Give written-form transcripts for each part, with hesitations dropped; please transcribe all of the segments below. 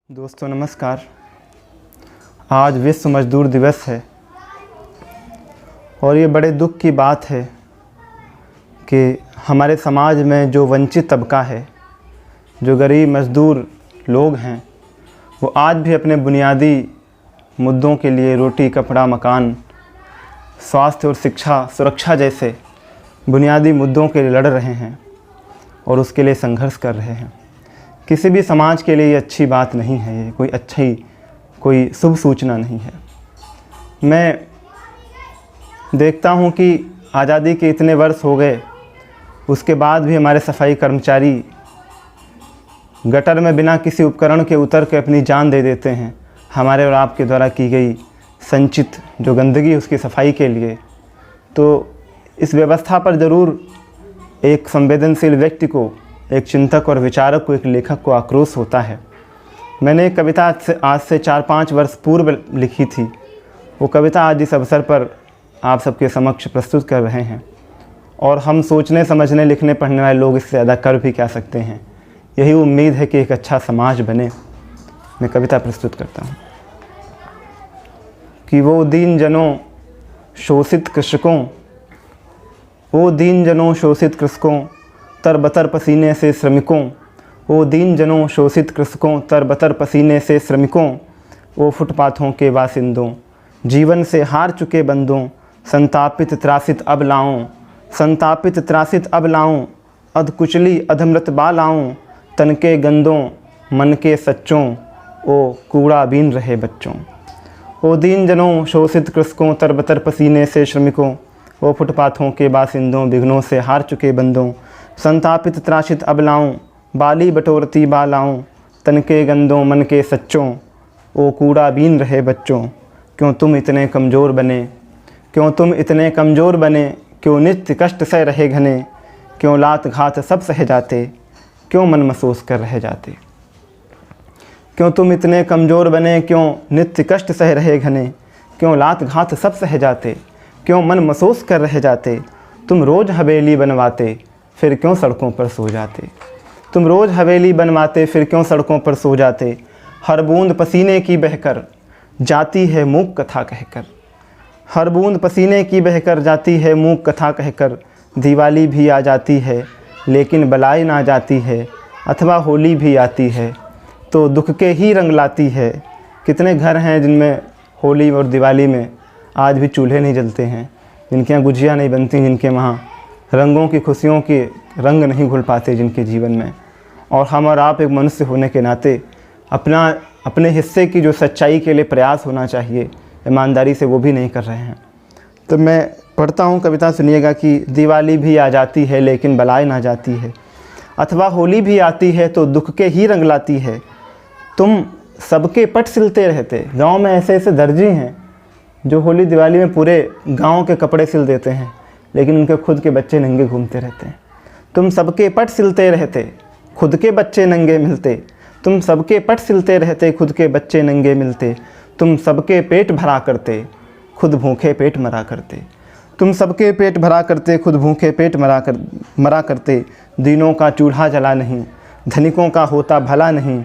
दोस्तों नमस्कार। आज विश्व मजदूर दिवस है और ये बड़े दुख की बात है कि हमारे समाज में जो वंचित तबका है, जो गरीब मजदूर लोग हैं, वो आज भी अपने बुनियादी मुद्दों के लिए रोटी, कपड़ा, मकान, स्वास्थ्य और शिक्षा, सुरक्षा जैसे बुनियादी मुद्दों के लिए लड़ रहे हैं और उसके लिए संघर्ष कर रहे हैं। किसी भी समाज के लिए ये अच्छी बात नहीं है, ये कोई शुभ सूचना नहीं है। मैं देखता हूँ कि आज़ादी के इतने वर्ष हो गए, उसके बाद भी हमारे सफाई कर्मचारी गटर में बिना किसी उपकरण के उतर के अपनी जान दे देते हैं, हमारे और आपके द्वारा की गई संचित जो गंदगी उसकी सफाई के लिए। तो इस व्यवस्था पर ज़रूर एक संवेदनशील व्यक्ति को, एक चिंतक और विचारक को, एक लेखक को आक्रोश होता है। मैंने एक कविता आज से 4-5 वर्ष पूर्व लिखी थी। वो कविता आज इस अवसर पर आप सबके समक्ष प्रस्तुत कर रहे हैं और हम सोचने, समझने, लिखने, पढ़ने वाले लोग इससे ज़्यादा कर भी क्या सकते हैं। यही उम्मीद है कि एक अच्छा समाज बने। मैं कविता प्रस्तुत करता हूँ कि वो दीन जनों शोषित कृषकों, वो दीन जनों शोषित कृषकों, तरबतर पसीने से श्रमिकों, वो दीन जनों शोषित कृषकों, तरबतर पसीने से श्रमिकों, वो फुटपाथों के बासिंदों, जीवन से हार चुके बंदों, संतापित त्रासित अबलाओं, संतापित त्रासित अबलाओं, अधकुचली अधमृत बालाओं, तन के गंदों मन के सच्चों, ओ कूड़ा बीन रहे बच्चों। वो दीन जनों शोषित कृषकों, तरबतर पसीने से श्रमिकों, वो फुटपाथों के बासिंदों, विघ्नों से हार चुके बंदों, संतापित त्रासित अबलाओं, बाली बटोरती बालाओं, तन के गंदों मन के सच्चों, ओ कूड़ा बीन रहे बच्चों। क्यों तुम इतने कमज़ोर बने, क्यों तुम इतने कमज़ोर बने, क्यों नित्य कष्ट सह रहे घने, क्यों लात घात सब सह जाते, क्यों मन महसूस कर रह जाते। क्यों तुम इतने कमज़ोर बने, क्यों नित्य कष्ट सह रहे घने, क्यों लात घात सब सह जाते, क्यों मन महसूस कर रह जाते। तुम रोज़ हवेली बनवाते, फिर क्यों सड़कों पर सो जाते। तुम रोज़ हवेली बनवाते, फिर क्यों सड़कों पर सो जाते। हर बूंद पसीने की बहकर जाती है मूक कथा कहकर, हर बूंद पसीने की बहकर जाती है मूक कथा कहकर। दिवाली भी आ जाती है लेकिन बलाई ना जाती है, अथवा होली भी आती है तो दुख के ही रंग लाती है। कितने घर हैं जिनमें होली और दिवाली में आज भी चूल्हे नहीं जलते हैं, जिनके यहाँ गुजिया नहीं बनती, जिनके वहाँ रंगों की, खुशियों के रंग नहीं घुल पाते जिनके जीवन में। और हम और आप एक मनुष्य होने के नाते अपने हिस्से की जो सच्चाई के लिए प्रयास होना चाहिए, ईमानदारी से वो भी नहीं कर रहे हैं। तो मैं पढ़ता हूँ कविता, सुनिएगा कि दिवाली भी आ जाती है लेकिन बलाई ना जाती है, अथवा होली भी आती है तो दुख के ही रंग लाती है। तुम सबके पट सिलते रहते। गाँव में ऐसे ऐसे दर्जी हैं जो होली दिवाली में पूरे गाँव के कपड़े सिल देते हैं, लेकिन उनके खुद के बच्चे नंगे घूमते रहते हैं। तुम सबके पट सिलते रहते, खुद के बच्चे नंगे मिलते। तुम सबके पट सिलते रहते, खुद के बच्चे नंगे मिलते। तुम सबके पेट भरा करते, खुद भूखे पेट मरा करते। तुम सबके पेट भरा करते, खुद भूखे पेट मरा करते। दीनों का चूल्हा जला नहीं, धनिकों का होता भला नहीं,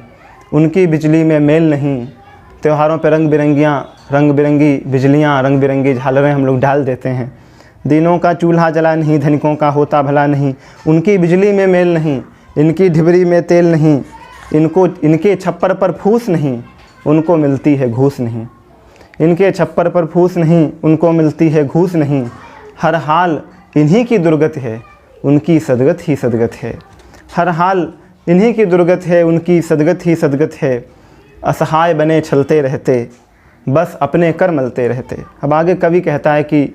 उनकी बिजली में मेल नहीं। त्योहारों पर रंग बिरंगी बिजलियाँ, रंग बिरंगी झालरें हम लोग डाल देते हैं। दिनों का चूल्हा जला नहीं, धनिकों का होता भला नहीं, उनकी बिजली में मेल नहीं, इनकी ढिबरी में तेल नहीं, इनके छप्पर पर फूस नहीं, उनको मिलती है घूस नहीं। इनके छप्पर पर फूस नहीं, उनको मिलती है घूस नहीं। हर हाल इन्हीं की दुर्गत है, उनकी सदगत ही सदगत है। हर हाल इन्हीं की दुर्गत है, उनकी सदगत ही सदगत है। असहाय बने छलते रहते, बस अपने कर मलते रहते। अब आगे कवि कहता है कि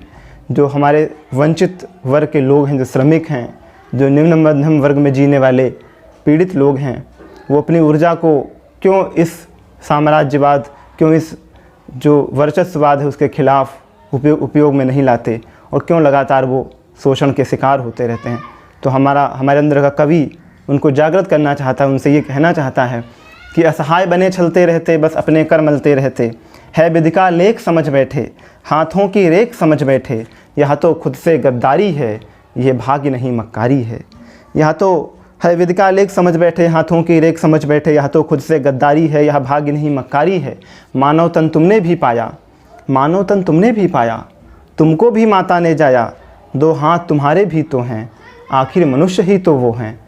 जो हमारे वंचित वर्ग के लोग हैं, जो श्रमिक हैं, जो निम्न मध्यम वर्ग में जीने वाले पीड़ित लोग हैं, वो अपनी ऊर्जा को क्यों इस साम्राज्यवाद, क्यों इस जो वर्चस्ववाद है उसके खिलाफ उपयोग में नहीं लाते और क्यों लगातार वो शोषण के शिकार होते रहते हैं। तो हमारे अंदर का कवि उनको जागृत करना चाहता है, उनसे ये कहना चाहता है कि असहाय बने छलते रहते, बस अपने कर मलते रहते। है विधिका लेख समझ बैठे, हाथों की रेख समझ बैठे। यह तो खुद से गद्दारी है, ये भाग्य नहीं मक्कारी है। यह तो है विधि का लेख समझ बैठे, हाथों की रेख समझ बैठे, यह तो खुद से गद्दारी है, यह भाग्य नहीं मक्कारी है। मानव तन तुमने भी पाया, मानव तन तुमने भी पाया, तुमको भी माता ने जाया, दो हाथ तुम्हारे भी तो हैं, आखिर मनुष्य ही तो वो हैं।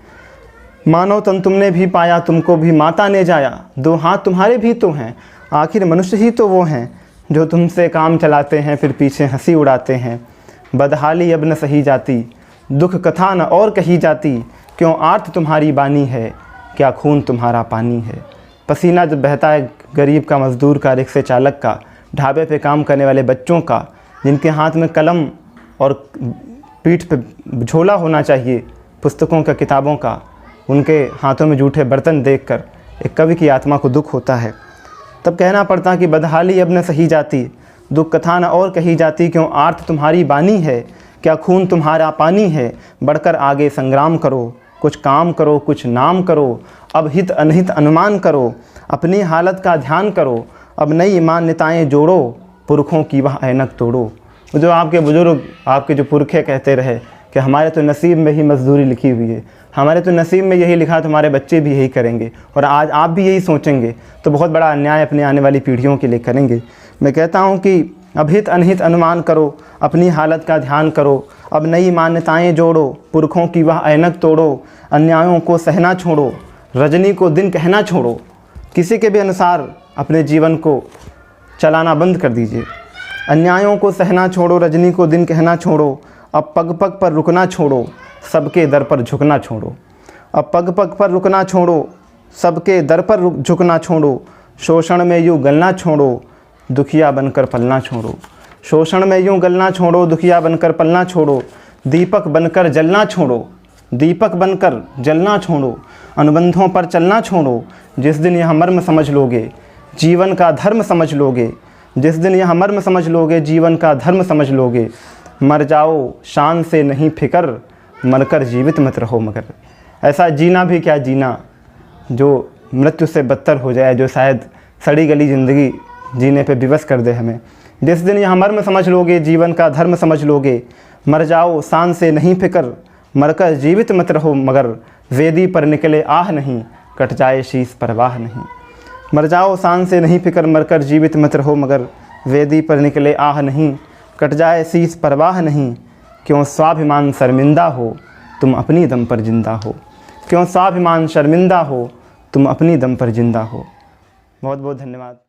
मानव तन तुमने भी पाया, तुमको भी माता ने जाया, दो हाथ तुम्हारे भी तो हैं, आखिर मनुष्य ही तो वो हैं। जो तुमसे काम चलाते हैं फिर पीछे हंसी उड़ाते हैं, बदहाली अब न सही जाती, दुख कथा न और कही जाती, क्यों आर्त तुम्हारी बानी है, क्या खून तुम्हारा पानी है। पसीना जब बहता है गरीब का, मज़दूर का, रिक्शे चालक का, ढाबे पे काम करने वाले बच्चों का, जिनके हाथ में कलम और पीठ पे झोला होना चाहिए पुस्तकों का, किताबों का, उनके हाथों में जूठे बर्तन देखकर एक कवि की आत्मा को दुख होता है। तब कहना पड़ता कि बदहाली अब न सही जाती, दुख कथा न और कही जाती, क्यों आर्त तुम्हारी बानी है, क्या खून तुम्हारा पानी है। बढ़कर आगे संग्राम करो, कुछ काम करो, कुछ नाम करो, अब हित अनहित अनुमान करो, अपनी हालत का ध्यान करो, अब नई मान्यताएँ जोड़ो, पुरखों की वह ऐनक तोड़ो। जो आपके बुजुर्ग, आपके जो पुरखे कहते रहे कि हमारे तो नसीब में ही मजदूरी लिखी हुई है, हमारे तो नसीब में यही लिखा, तो हमारे बच्चे भी यही करेंगे, और आज आप भी यही सोचेंगे तो बहुत बड़ा अन्याय अपने आने वाली पीढ़ियों के लिए करेंगे। मैं कहता हूँ कि अब हित अनहित अनुमान करो, अपनी हालत का ध्यान करो, अब नई मान्यताएँ जोड़ो, पुरखों की वह ऐनक तोड़ो, अन्यायों को सहना छोड़ो, रजनी को दिन कहना छोड़ो। किसी के भी अनुसार अपने जीवन को चलाना बंद कर दीजिए। अन्यायों को सहना छोड़ो, रजनी को दिन कहना छोड़ो, अब पग पग पर रुकना छोड़ो, सबके दर पर झुकना छोड़ो। अब पग पग पर रुकना छोड़ो, सबके दर पर झुकना छोड़ो, शोषण में यूँ गलना छोड़ो, दुखिया बनकर पलना छोड़ो। शोषण में यूँ गलना छोड़ो, दुखिया बनकर पलना छोड़ो, दीपक बनकर जलना छोड़ो, दीपक बनकर जलना छोड़ो, अनुबंधों पर चलना छोड़ो। जिस दिन यह मर्म समझ लोगे, जीवन का धर्म समझ लोगे, जिस दिन यह मर्म समझ लोगे, जीवन का धर्म समझ लोगे, मर जाओ शान से नहीं फिकर, मरकर जीवित मत रहो मगर। ऐसा जीना भी क्या जीना जो मृत्यु से बदतर हो जाए, जो शायद सड़ी गली ज़िंदगी जीने पे विवश कर दे हमें। जिस दिन यह मर्म समझ लोगे, जीवन का धर्म समझ लोगे, मर जाओ शान से नहीं फिकर, मरकर जीवित मत रहो मगर, वेदी पर निकले आह नहीं, कट जाए शीश परवाह नहीं। मर जाओ शान से नहीं फिकर, मरकर जीवित मत रहो मगर, वेदी पर निकले आह नहीं, कट जाए शीश परवाह नहीं। क्यों स्वाभिमान शर्मिंदा हो, तुम अपनी दम पर जिंदा हो। क्यों स्वाभिमान शर्मिंदा हो, तुम अपनी दम पर जिंदा हो। बहुत बहुत धन्यवाद।